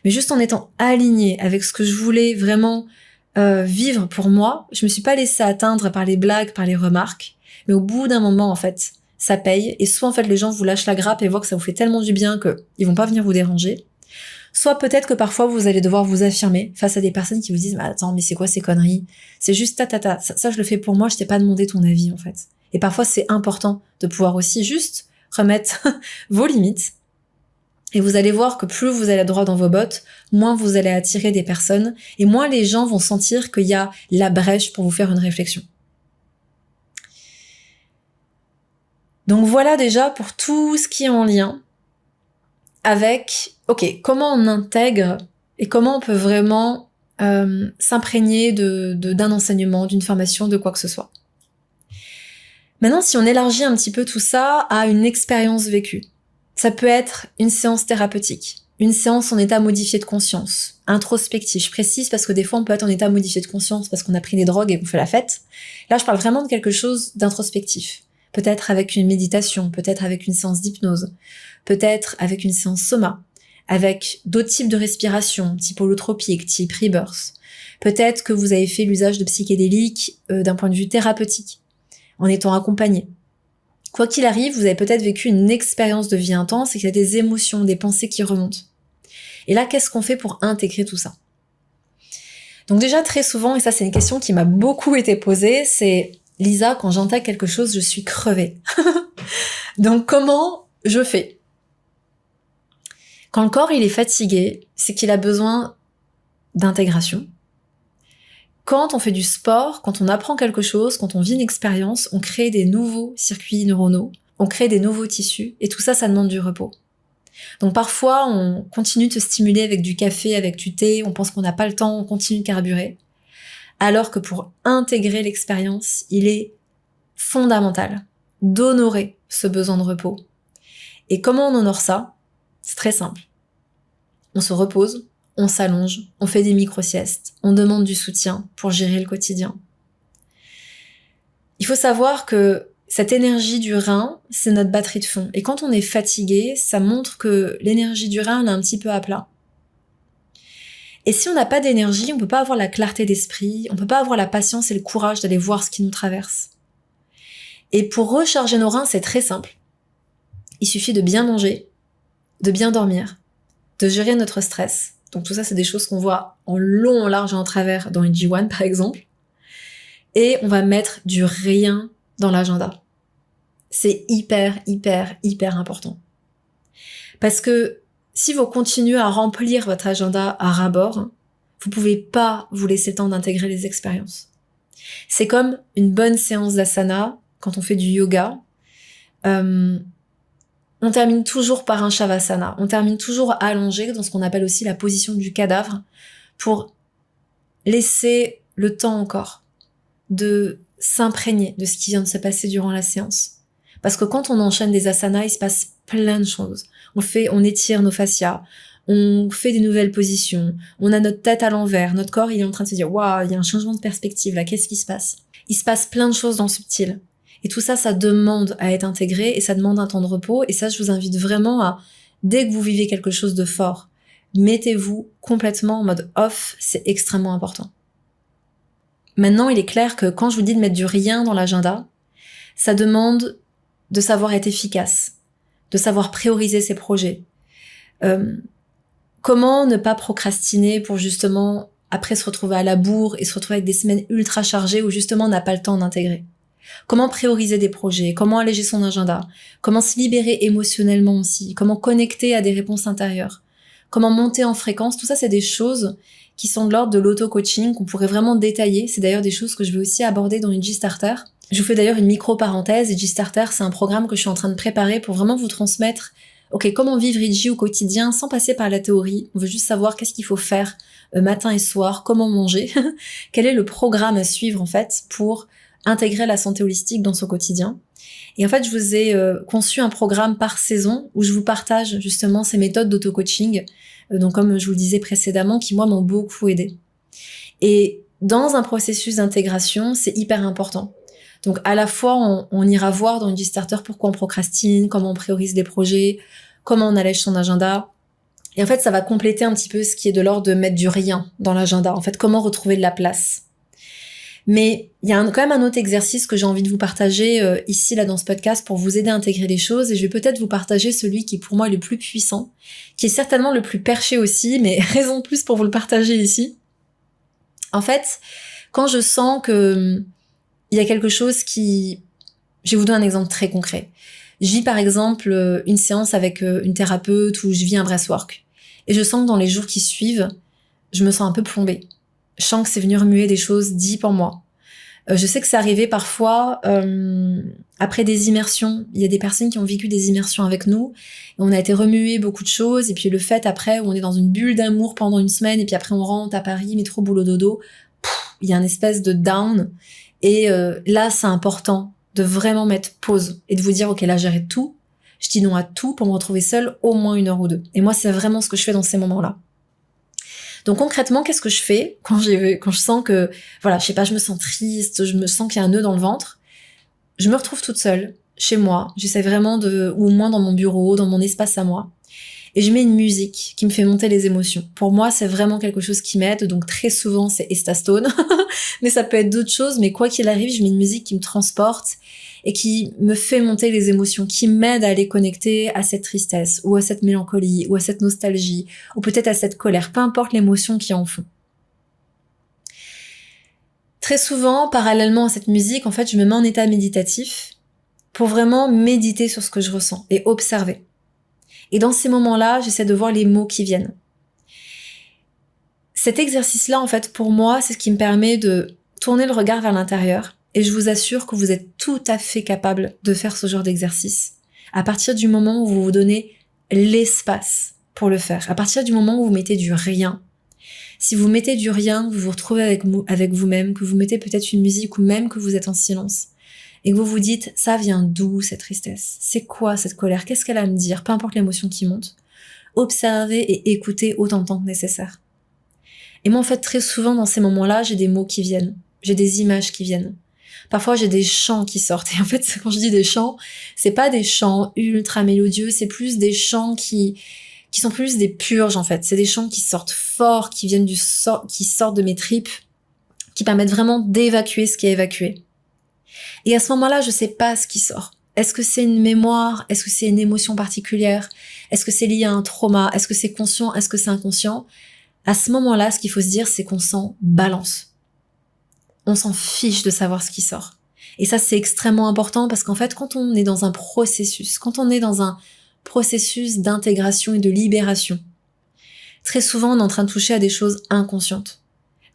Mais juste en étant alignée avec ce que je voulais vraiment vivre pour moi, je me suis pas laissée atteindre par les blagues, par les remarques. Mais au bout d'un moment, en fait, ça paye. Et soit, en fait, les gens vous lâchent la grappe et voient que ça vous fait tellement du bien qu'ils vont pas venir vous déranger. Soit peut-être que parfois, vous allez devoir vous affirmer face à des personnes qui vous disent « Attends, mais c'est quoi ces conneries? C'est juste ta. Ça, je le fais pour moi, je t'ai pas demandé ton avis, en fait. » Et parfois, c'est important de pouvoir aussi juste remettre vos limites. Et vous allez voir que plus vous allez droit dans vos bottes, moins vous allez attirer des personnes et moins les gens vont sentir qu'il y a la brèche pour vous faire une réflexion. Donc voilà déjà pour tout ce qui est en lien avec, comment on intègre et comment on peut vraiment s'imprégner d'un enseignement, d'une formation, de quoi que ce soit. Maintenant, si on élargit un petit peu tout ça à une expérience vécue, ça peut être une séance thérapeutique, une séance en état modifié de conscience, introspectif. Je précise parce que des fois, on peut être en état modifié de conscience parce qu'on a pris des drogues et qu'on fait la fête. Là, je parle vraiment de quelque chose d'introspectif. Peut-être avec une méditation, peut-être avec une séance d'hypnose, peut-être avec une séance soma, avec d'autres types de respiration, type holotropique, type rebirth. Peut-être que vous avez fait l'usage de psychédéliques d'un point de vue thérapeutique, en étant accompagné. Quoi qu'il arrive, vous avez peut-être vécu une expérience de vie intense et qu'il y a des émotions, des pensées qui remontent. Et là, qu'est-ce qu'on fait pour intégrer tout ça? Donc déjà, très souvent, et ça c'est une question qui m'a beaucoup été posée, c'est « Lisa, quand j'intègre quelque chose, je suis crevée. » Donc comment je fais? Quand le corps il est fatigué, c'est qu'il a besoin d'intégration. Quand on fait du sport, quand on apprend quelque chose, quand on vit une expérience, on crée des nouveaux circuits neuronaux, on crée des nouveaux tissus, et tout ça, ça demande du repos. Donc parfois, on continue de se stimuler avec du café, avec du thé, on pense qu'on n'a pas le temps, on continue de carburer. Alors que pour intégrer l'expérience, il est fondamental d'honorer ce besoin de repos. Et comment on honore ça? C'est très simple. On se repose, on s'allonge, on fait des micro-siestes, on demande du soutien pour gérer le quotidien. Il faut savoir que cette énergie du rein, c'est notre batterie de fond. Et quand on est fatigué, ça montre que l'énergie du rein, elle est un petit peu à plat. Et si on n'a pas d'énergie, on peut pas avoir la clarté d'esprit, on peut pas avoir la patience et le courage d'aller voir ce qui nous traverse. Et pour recharger nos reins, c'est très simple. Il suffit de bien manger, de bien dormir, de gérer notre stress. Donc tout ça, c'est des choses qu'on voit en long, en large et en travers dans EG1 par exemple. Et on va mettre du rien dans l'agenda. C'est hyper important. Parce que si vous continuez à remplir votre agenda à ras-bord, vous pouvez pas vous laisser le temps d'intégrer les expériences. C'est comme une bonne séance d'asana quand on fait du yoga. On termine toujours par un shavasana. On termine toujours allongé dans ce qu'on appelle aussi la position du cadavre pour laisser le temps encore de s'imprégner de ce qui vient de se passer durant la séance. Parce que quand on enchaîne des asanas, il se passe plein de choses. On étire nos fascias, on fait des nouvelles positions, on a notre tête à l'envers, notre corps il est en train de se dire « Waouh, il y a un changement de perspective là, qu'est-ce qui se passe ?» Il se passe plein de choses dans le subtil. Et tout ça, ça demande à être intégré et ça demande un temps de repos. Et ça, je vous invite vraiment à, dès que vous vivez quelque chose de fort, mettez-vous complètement en mode off, c'est extrêmement important. Maintenant, il est clair que quand je vous dis de mettre du rien dans l'agenda, ça demande de savoir être efficace, de savoir prioriser ses projets. Comment ne pas procrastiner pour justement après se retrouver à la bourre et se retrouver avec des semaines ultra chargées où justement on n'a pas le temps d'intégrer. Comment prioriser des projets, comment alléger son agenda, comment se libérer émotionnellement aussi, comment connecter à des réponses intérieures, comment monter en fréquence, tout ça c'est des choses qui sont de l'ordre de l'auto-coaching, qu'on pourrait vraiment détailler. C'est d'ailleurs des choses que je vais aussi aborder dans EG Starter. Je vous fais d'ailleurs une micro-parenthèse. EG Starter, c'est un programme que je suis en train de préparer pour vraiment vous transmettre Ok, comment vivre Iji au quotidien sans passer par la théorie. On veut juste savoir qu'est-ce qu'il faut faire matin et soir, comment manger, quel est le programme à suivre en fait pour intégrer la santé holistique dans son quotidien. Et en fait, je vous ai conçu un programme par saison où je vous partage justement ces méthodes d'auto-coaching, donc comme je vous le disais précédemment, qui moi m'ont beaucoup aidé. Et dans un processus d'intégration, c'est hyper important. Donc à la fois, on ira voir dans Iji Starter pourquoi on procrastine, comment on priorise les projets, comment on allège son agenda. Et en fait, ça va compléter un petit peu ce qui est de l'ordre de mettre du rien dans l'agenda. En fait, comment retrouver de la place. Mais il y a quand même un autre exercice que j'ai envie de vous partager ici, là, dans ce podcast pour vous aider à intégrer les choses. Et je vais peut-être vous partager celui qui, pour moi, est le plus puissant, qui est certainement le plus perché aussi, mais raison de plus pour vous le partager ici. En fait, quand je sens que il y a quelque chose qui... Je vais vous donner un exemple très concret. Je vis par exemple une séance avec une thérapeute où je vis un breathwork. Et je sens que dans les jours qui suivent, je me sens un peu plombée. Je sens que c'est venu remuer des choses deep en moi. Je sais que c'est arrivé parfois après des immersions. Il y a des personnes qui ont vécu des immersions avec nous. Et on a été remué beaucoup de choses. Et puis le fait après, où on est dans une bulle d'amour pendant une semaine, et puis après on rentre à Paris, métro, boulot, dodo, il y a une espèce de down. Et là, c'est important de vraiment mettre pause et de vous dire, ok, là, j'arrête tout. Je dis non à tout pour me retrouver seule au moins 1 heure ou 2. Et moi, c'est vraiment ce que je fais dans ces moments-là. Donc concrètement, qu'est-ce que je fais quand je sens que, voilà, je sais pas, je me sens triste, je me sens qu'il y a un nœud dans le ventre. Je me retrouve toute seule, chez moi. J'essaie vraiment ou au moins dans mon bureau, dans mon espace à moi. Et je mets une musique qui me fait monter les émotions. Pour moi, c'est vraiment quelque chose qui m'aide. Donc très souvent, c'est Estastone. Mais ça peut être d'autres choses. Mais quoi qu'il arrive, je mets une musique qui me transporte et qui me fait monter les émotions, qui m'aide à aller connecter à cette tristesse, ou à cette mélancolie, ou à cette nostalgie, ou peut-être à cette colère, peu importe l'émotion qui en font. Très souvent, parallèlement à cette musique, en fait, je me mets en état méditatif pour vraiment méditer sur ce que je ressens et observer. Et dans ces moments-là, j'essaie de voir les mots qui viennent. Cet exercice-là, en fait, pour moi, c'est ce qui me permet de tourner le regard vers l'intérieur. Et je vous assure que vous êtes tout à fait capable de faire ce genre d'exercice. À partir du moment où vous vous donnez l'espace pour le faire. À partir du moment où vous mettez du rien. Si vous mettez du rien, vous vous retrouvez avec vous-même, que vous mettez peut-être une musique ou même que vous êtes en silence. Et que vous vous dites, ça vient d'où cette tristesse? C'est quoi cette colère? Qu'est-ce qu'elle a à me dire? Peu importe l'émotion qui monte. Observez et écoutez autant de temps que nécessaire. Et moi, en fait, très souvent, dans ces moments-là, j'ai des mots qui viennent. J'ai des images qui viennent. Parfois, j'ai des chants qui sortent. Et en fait, quand je dis des chants, c'est pas des chants ultra mélodieux, c'est plus des chants qui sont plus des purges, en fait. C'est des chants qui sortent fort, qui viennent qui sortent de mes tripes, qui permettent vraiment d'évacuer ce qui est évacué. Et à ce moment-là, je sais pas ce qui sort. Est-ce que c'est une mémoire? Est-ce que c'est une émotion particulière? Est-ce que c'est lié à un trauma? Est-ce que c'est conscient? Est-ce que c'est inconscient? À ce moment-là, ce qu'il faut se dire, c'est qu'on s'en balance. On s'en fiche de savoir ce qui sort. Et ça, c'est extrêmement important parce qu'en fait, quand on est dans un processus d'intégration et de libération, très souvent, on est en train de toucher à des choses inconscientes.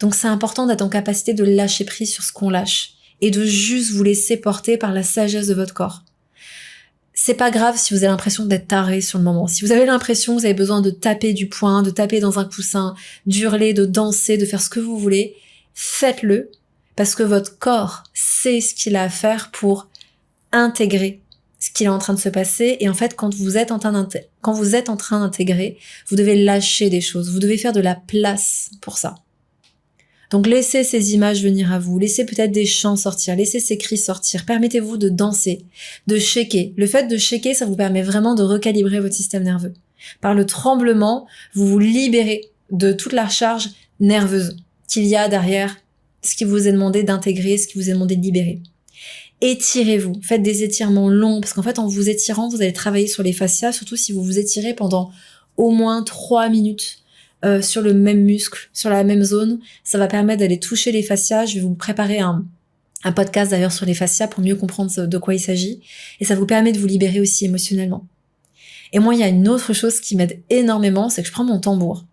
Donc, c'est important d'être en capacité de lâcher prise sur ce qu'on lâche et de juste vous laisser porter par la sagesse de votre corps. C'est pas grave si vous avez l'impression d'être taré sur le moment. Si vous avez l'impression que vous avez besoin de taper du poing, de taper dans un coussin, d'hurler, de danser, de faire ce que vous voulez, faites-le. Parce que votre corps sait ce qu'il a à faire pour intégrer ce qu'il est en train de se passer. Et en fait, quand vous êtes en train d'intégrer, vous devez lâcher des choses. Vous devez faire de la place pour ça. Donc laissez ces images venir à vous. Laissez peut-être des chants sortir. Laissez ces cris sortir. Permettez-vous de danser, de shaker. Le fait de shaker, ça vous permet vraiment de recalibrer votre système nerveux. Par le tremblement, vous vous libérez de toute la charge nerveuse qu'il y a derrière ce qui vous est demandé d'intégrer, ce qui vous est demandé de libérer. Étirez-vous, faites des étirements longs, parce qu'en fait, en vous étirant, vous allez travailler sur les fascias, surtout si vous vous étirez pendant au moins 3 minutes sur le même muscle, sur la même zone. Ça va permettre d'aller toucher les fascias. Je vais vous préparer un podcast d'ailleurs sur les fascias pour mieux comprendre de quoi il s'agit. Et ça vous permet de vous libérer aussi émotionnellement. Et moi, il y a une autre chose qui m'aide énormément, c'est que je prends mon tambour.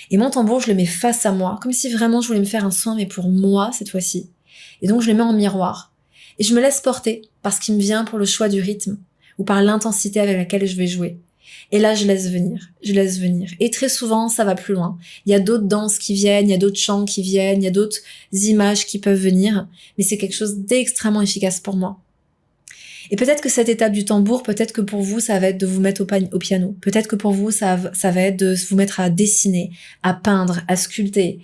Et mon tambour, je le mets face à moi, comme si vraiment je voulais me faire un soin, mais pour moi, cette fois-ci. Et donc, je le mets en miroir. Et je me laisse porter par ce qui me vient pour le choix du rythme, ou par l'intensité avec laquelle je vais jouer. Et là, je laisse venir. Et très souvent, ça va plus loin. Il y a d'autres danses qui viennent, il y a d'autres chants qui viennent, il y a d'autres images qui peuvent venir, mais c'est quelque chose d'extrêmement efficace pour moi. Et peut-être que cette étape du tambour, peut-être que pour vous, ça va être de vous mettre au piano. Peut-être que pour vous, ça va être de vous mettre à dessiner, à peindre, à sculpter.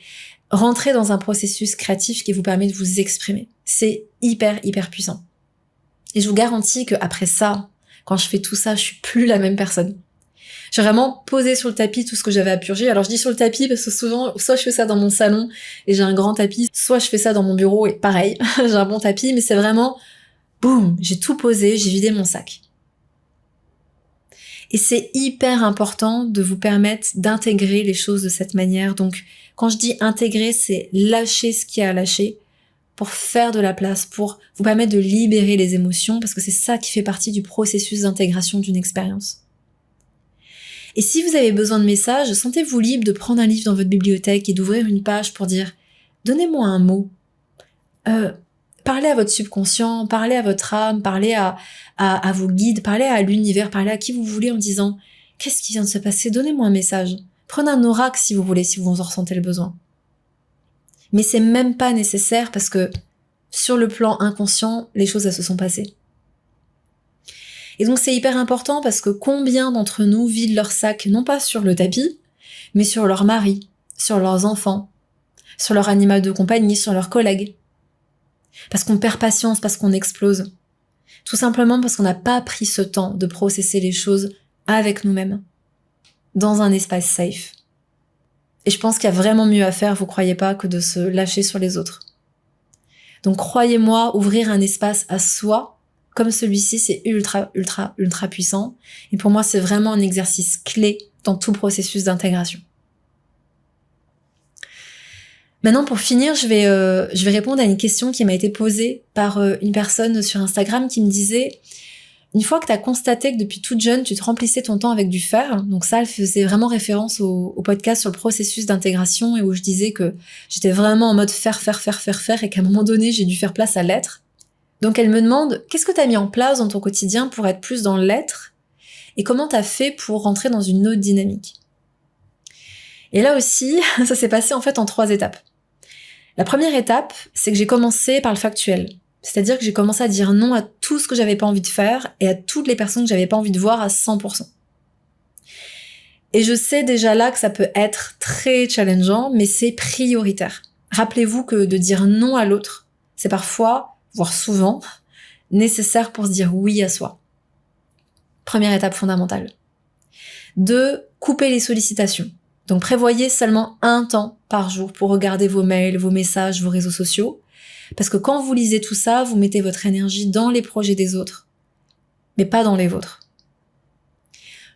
Rentrer dans un processus créatif qui vous permet de vous exprimer. C'est hyper, hyper puissant. Et je vous garantis qu'après ça, quand je fais tout ça, je suis plus la même personne. J'ai vraiment posé sur le tapis tout ce que j'avais à purger. Alors je dis sur le tapis parce que souvent, soit je fais ça dans mon salon et j'ai un grand tapis, soit je fais ça dans mon bureau et pareil, j'ai un bon tapis, mais c'est vraiment, boum, j'ai tout posé, j'ai vidé mon sac. Et c'est hyper important de vous permettre d'intégrer les choses de cette manière. Donc, quand je dis intégrer, c'est lâcher ce qu'il y a à lâcher pour faire de la place, pour vous permettre de libérer les émotions, parce que c'est ça qui fait partie du processus d'intégration d'une expérience. Et si vous avez besoin de messages, sentez-vous libre de prendre un livre dans votre bibliothèque et d'ouvrir une page pour dire « Donnez-moi un mot ». Parlez à votre subconscient, parlez à votre âme, parlez à vos guides, parlez à l'univers, parlez à qui vous voulez en disant « Qu'est-ce qui vient de se passer ? Donnez-moi un message ». Prenez un oracle si vous voulez, si vous en ressentez le besoin. Mais c'est même pas nécessaire parce que sur le plan inconscient, les choses elles se sont passées. Et donc c'est hyper important parce que combien d'entre nous vident leur sac non pas sur le tapis, mais sur leur mari, sur leurs enfants, sur leur animal de compagnie, sur leurs collègues. Parce qu'on perd patience, parce qu'on explose. Tout simplement parce qu'on n'a pas pris ce temps de processer les choses avec nous-mêmes, dans un espace safe. Et je pense qu'il y a vraiment mieux à faire, vous croyez pas, que de se lâcher sur les autres. Donc croyez-moi, ouvrir un espace à soi, comme celui-ci, c'est ultra, ultra, ultra puissant. Et pour moi, c'est vraiment un exercice clé dans tout processus d'intégration. Maintenant, pour finir, je vais répondre à une question qui m'a été posée par une personne sur Instagram qui me disait « Une fois que tu as constaté que depuis toute jeune, tu te remplissais ton temps avec du fer », donc ça, elle faisait vraiment référence au podcast sur le processus d'intégration et où je disais que j'étais vraiment en mode faire et qu'à un moment donné, j'ai dû faire place à l'être. Donc elle me demande « Qu'est-ce que tu as mis en place dans ton quotidien pour être plus dans l'être et comment tu as fait pour rentrer dans une autre dynamique ?» Et là aussi, ça s'est passé en fait en 3 étapes. La première étape, c'est que j'ai commencé par le factuel. C'est-à-dire que j'ai commencé à dire non à tout ce que j'avais pas envie de faire et à toutes les personnes que j'avais pas envie de voir à 100%. Et je sais déjà là que ça peut être très challengeant, mais c'est prioritaire. Rappelez-vous que de dire non à l'autre, c'est parfois, voire souvent, nécessaire pour se dire oui à soi. Première étape fondamentale. 2, couper les sollicitations. Donc prévoyez seulement un temps par jour pour regarder vos mails, vos messages, vos réseaux sociaux. Parce que quand vous lisez tout ça, vous mettez votre énergie dans les projets des autres, mais pas dans les vôtres.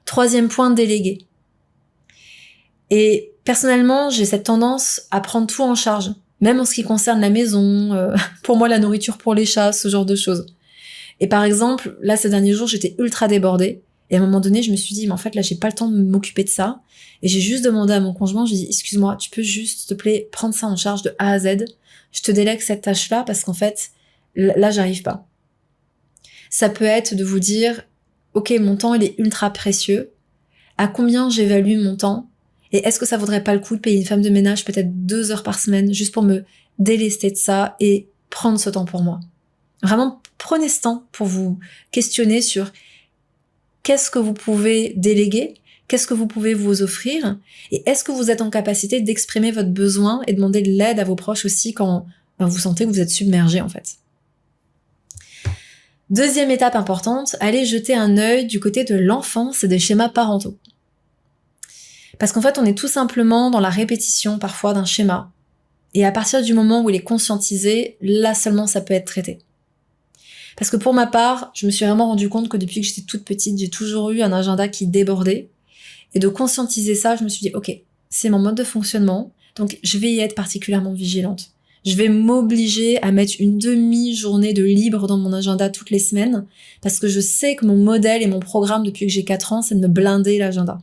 3e point, déléguer. Et personnellement, j'ai cette tendance à prendre tout en charge, même en ce qui concerne la maison, pour moi la nourriture pour les chats, ce genre de choses. Et par exemple, là ces derniers jours, j'étais ultra débordée. Et à un moment donné, je me suis dit, mais en fait là, j'ai pas le temps de m'occuper de ça. Et j'ai juste demandé à mon conjoint, je lui ai dit, excuse-moi, tu peux juste, s'il te plaît, prendre ça en charge de A à Z. Je te délègue cette tâche-là parce qu'en fait, là, j'arrive pas. Ça peut être de vous dire, ok, mon temps, il est ultra précieux. À combien j'évalue mon temps? Et est-ce que ça vaudrait pas le coup de payer une femme de ménage peut-être 2 heures par semaine juste pour me délester de ça et prendre ce temps pour moi? Vraiment, prenez ce temps pour vous questionner sur qu'est-ce que vous pouvez déléguer, qu'est-ce que vous pouvez vous offrir, et est-ce que vous êtes en capacité d'exprimer votre besoin et demander de l'aide à vos proches aussi quand vous sentez que vous êtes submergé en fait. 2e étape importante, allez jeter un œil du côté de l'enfance et des schémas parentaux. Parce qu'en fait, on est tout simplement dans la répétition parfois d'un schéma, et à partir du moment où il est conscientisé, là seulement ça peut être traité. Parce que pour ma part, je me suis vraiment rendu compte que depuis que j'étais toute petite, j'ai toujours eu un agenda qui débordait. Et de conscientiser ça, je me suis dit, ok, c'est mon mode de fonctionnement, donc je vais y être particulièrement vigilante. Je vais m'obliger à mettre une demi-journée de libre dans mon agenda toutes les semaines, parce que je sais que mon modèle et mon programme depuis que j'ai 4 ans, c'est de me blinder l'agenda.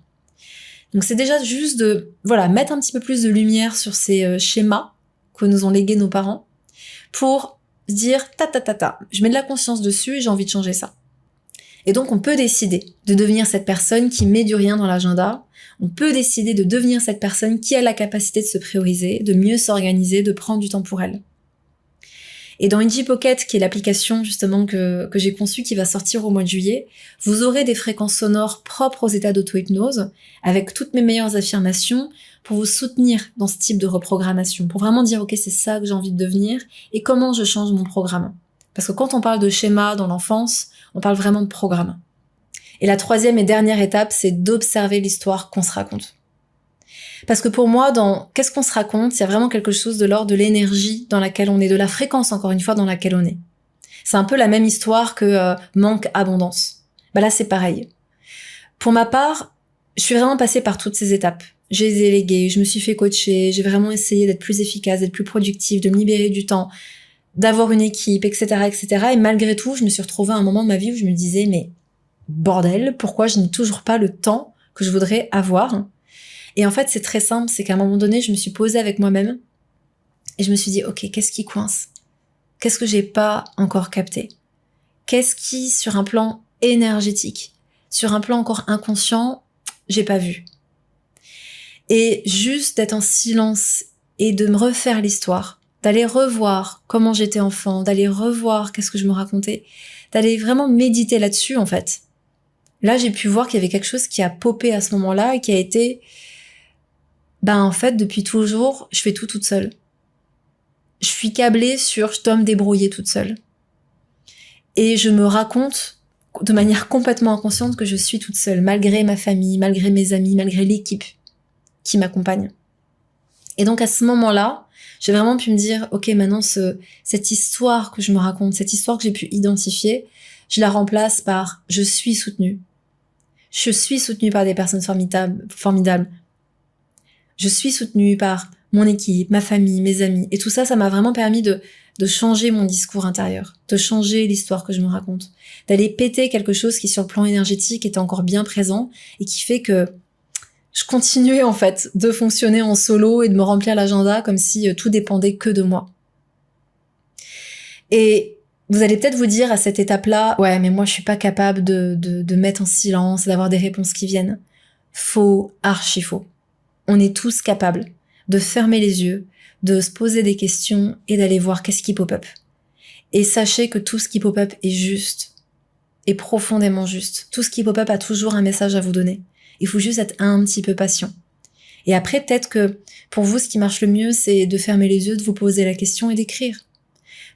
Donc c'est déjà juste de, mettre un petit peu plus de lumière sur ces schémas que nous ont légués nos parents, pour se dire, je mets de la conscience dessus et j'ai envie de changer ça. Et donc on peut décider de devenir cette personne qui met du rien dans l'agenda, on peut décider de devenir cette personne qui a la capacité de se prioriser, de mieux s'organiser, de prendre du temps pour elle. Et dans NG Pocket, qui est l'application justement que j'ai conçue, qui va sortir au mois de juillet, vous aurez des fréquences sonores propres aux états d'auto-hypnose, avec toutes mes meilleures affirmations, pour vous soutenir dans ce type de reprogrammation, pour vraiment dire ok, c'est ça que j'ai envie de devenir, et comment je change mon programme. Parce que quand on parle de schéma dans l'enfance, on parle vraiment de programme. Et la troisième et dernière étape, c'est d'observer l'histoire qu'on se raconte. Parce que pour moi, dans qu'est-ce qu'on se raconte, il y a vraiment quelque chose de l'ordre de l'énergie dans laquelle on est, de la fréquence, encore une fois, dans laquelle on est. C'est un peu la même histoire que manque, abondance. Bah là, c'est pareil. Pour ma part, je suis vraiment passée par toutes ces étapes. J'ai délégué, je me suis fait coacher, j'ai vraiment essayé d'être plus efficace, d'être plus productive, de me libérer du temps, d'avoir une équipe, etc., etc. Et malgré tout, je me suis retrouvée à un moment de ma vie où je me disais, mais bordel, pourquoi je n'ai toujours pas le temps que je voudrais avoir ? Et en fait, c'est très simple, c'est qu'à un moment donné, je me suis posée avec moi-même et je me suis dit, ok, qu'est-ce qui coince ? Qu'est-ce que j'ai pas encore capté ? Qu'est-ce qui, sur un plan énergétique, sur un plan encore inconscient, j'ai pas vu ? Et juste d'être en silence et de me refaire l'histoire, d'aller revoir comment j'étais enfant, d'aller revoir qu'est-ce que je me racontais, d'aller vraiment méditer là-dessus, en fait. Là, j'ai pu voir qu'il y avait quelque chose qui a popé à ce moment-là et qui a été... en fait, depuis toujours, je fais tout toute seule. Je suis câblée sur je dois me débrouiller toute seule. Et je me raconte de manière complètement inconsciente que je suis toute seule, malgré ma famille, malgré mes amis, malgré l'équipe qui m'accompagne. Et donc à ce moment-là, j'ai vraiment pu me dire, ok, maintenant cette histoire que je me raconte, cette histoire que j'ai pu identifier, je la remplace par je suis soutenue. Je suis soutenue par des personnes formidables. Je suis soutenue par mon équipe, ma famille, mes amis. Et tout ça, ça m'a vraiment permis de changer mon discours intérieur, de changer l'histoire que je me raconte, d'aller péter quelque chose qui, sur le plan énergétique, était encore bien présent et qui fait que je continuais, en fait, de fonctionner en solo et de me remplir l'agenda comme si tout dépendait que de moi. Et vous allez peut-être vous dire à cette étape-là, ouais, mais moi, je suis pas capable de mettre en silence, d'avoir des réponses qui viennent. Faux, archi faux. On est tous capables de fermer les yeux, de se poser des questions et d'aller voir qu'est-ce qui pop-up. Et sachez que tout ce qui pop-up est juste, est profondément juste. Tout ce qui pop-up a toujours un message à vous donner. Il faut juste être un petit peu patient. Et après, peut-être que pour vous, ce qui marche le mieux, c'est de fermer les yeux, de vous poser la question et d'écrire.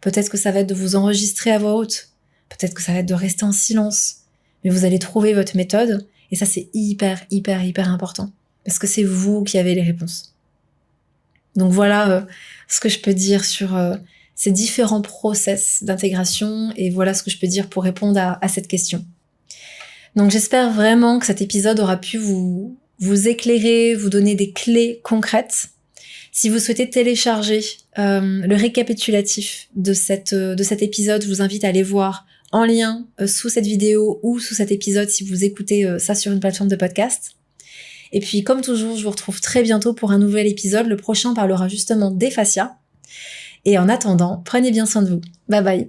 Peut-être que ça va être de vous enregistrer à voix haute. Peut-être que ça va être de rester en silence. Mais vous allez trouver votre méthode. Et ça, c'est hyper, hyper, hyper important. Parce que c'est vous qui avez les réponses. Donc voilà ce que je peux dire sur ces différents process d'intégration. Et voilà ce que je peux dire pour répondre à cette question. Donc j'espère vraiment que cet épisode aura pu vous éclairer, vous donner des clés concrètes. Si vous souhaitez télécharger le récapitulatif de cet épisode, je vous invite à aller voir en lien sous cette vidéo ou sous cet épisode si vous écoutez ça sur une plateforme de podcast. Et puis comme toujours, je vous retrouve très bientôt pour un nouvel épisode. Le prochain parlera justement des fascias. Et en attendant, prenez bien soin de vous. Bye bye.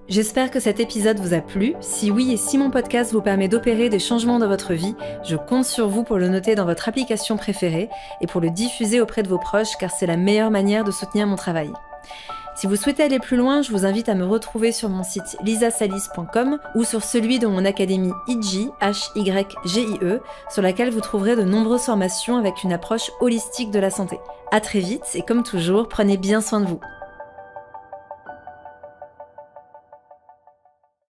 J'espère que cet épisode vous a plu. Si oui et si mon podcast vous permet d'opérer des changements dans votre vie, je compte sur vous pour le noter dans votre application préférée et pour le diffuser auprès de vos proches car c'est la meilleure manière de soutenir mon travail. Si vous souhaitez aller plus loin, je vous invite à me retrouver sur mon site lisasalis.com ou sur celui de mon académie HYGIE, sur laquelle vous trouverez de nombreuses formations avec une approche holistique de la santé. À très vite et comme toujours, prenez bien soin de vous.